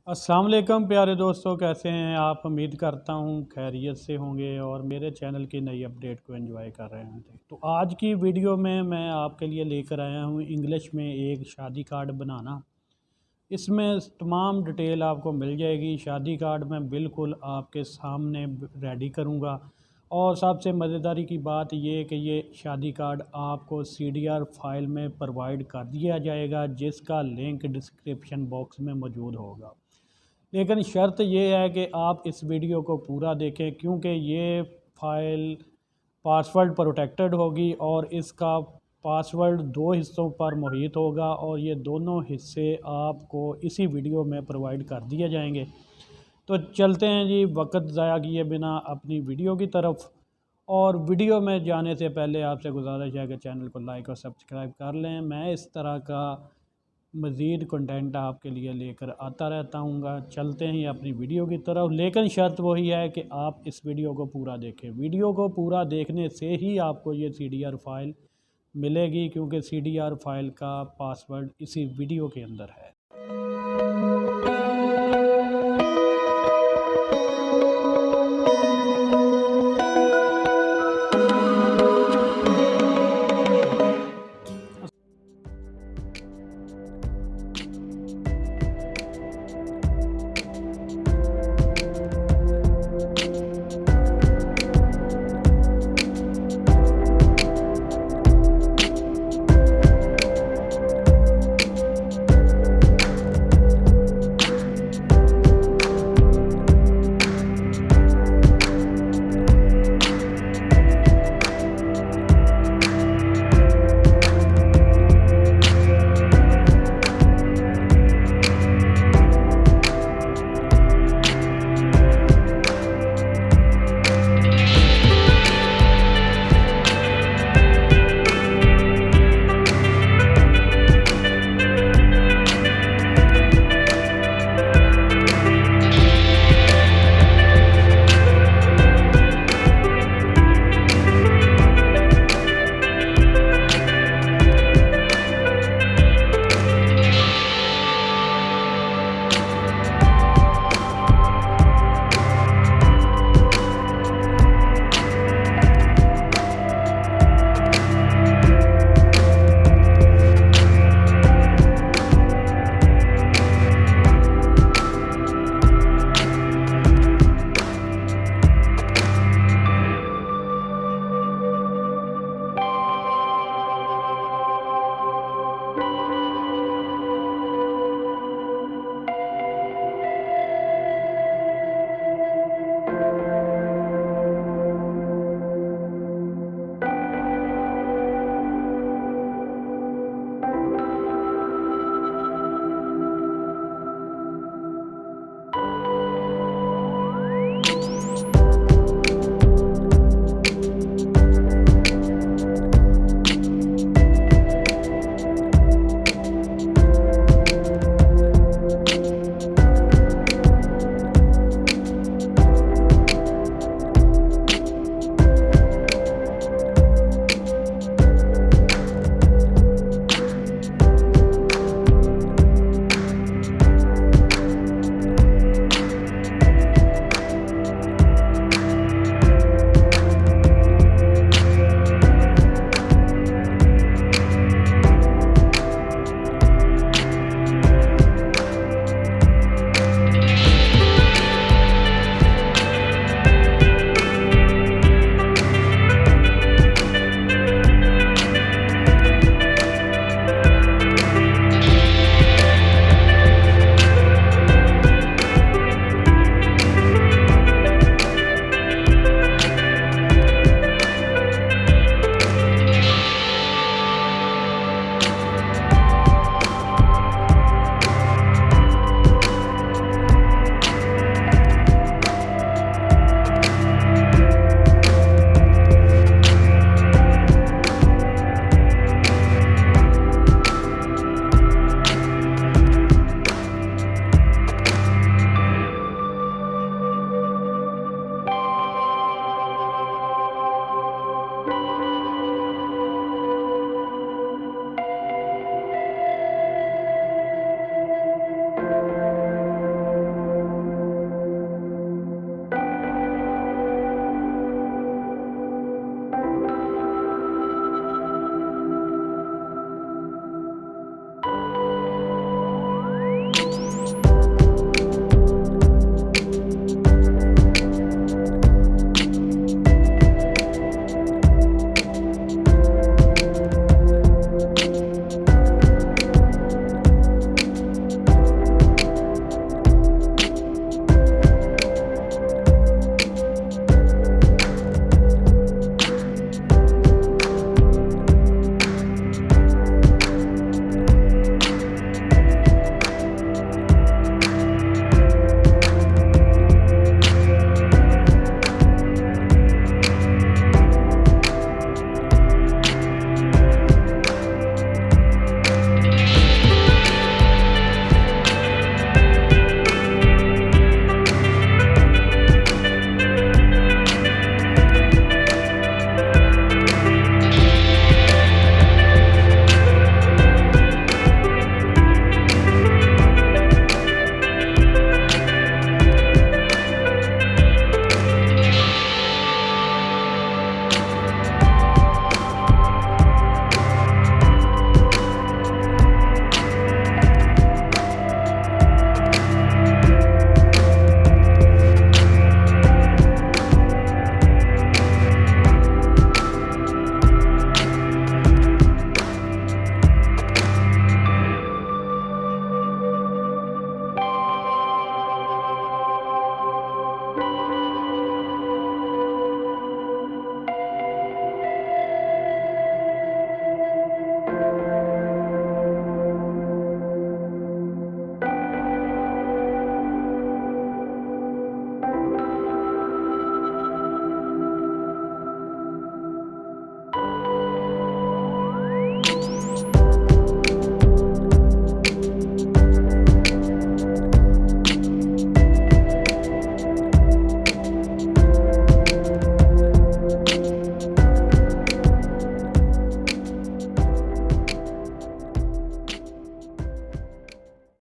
अस्सलाम वालेकुम प्यारे दोस्तों, कैसे हैं आप। उम्मीद करता हूँ खैरियत से होंगे और मेरे चैनल की नई अपडेट को एंजॉय कर रहे हैं। तो आज की वीडियो में मैं आपके लिए लेकर आया हूँ इंग्लिश में एक शादी कार्ड बनाना। इसमें तमाम डिटेल आपको मिल जाएगी। शादी कार्ड मैं बिल्कुल आपके सामने रेडी करूँगा और सबसे मज़ेदारी की बात ये कि ये शादी कार्ड आपको CDR फाइल में प्रोवाइड कर दिया जाएगा, जिसका लिंक डिस्क्रिप्शन बॉक्स में मौजूद होगा। लेकिन शर्त ये है कि आप इस वीडियो को पूरा देखें, क्योंकि ये फ़ाइल पासवर्ड प्रोटेक्टेड होगी और इसका पासवर्ड 2 हिस्सों पर मुहित होगा और ये दोनों हिस्से आपको इसी वीडियो में प्रोवाइड कर दिए जाएंगे। तो चलते हैं जी, वक्त ज़ाया किए बिना अपनी वीडियो की तरफ। और वीडियो में जाने से पहले आपसे गुजारिश है कि चैनल को लाइक और सब्सक्राइब कर लें। मैं इस तरह का मज़ीद कंटेंट आपके लिए लेकर आता रहता हूँ। चलते हैं अपनी वीडियो की तरफ, लेकिन शर्त वही है कि आप इस वीडियो को पूरा देखें। वीडियो को पूरा देखने से ही आपको ये CDR फाइल मिलेगी, क्योंकि CDR फाइल का पासवर्ड इसी वीडियो के अंदर है।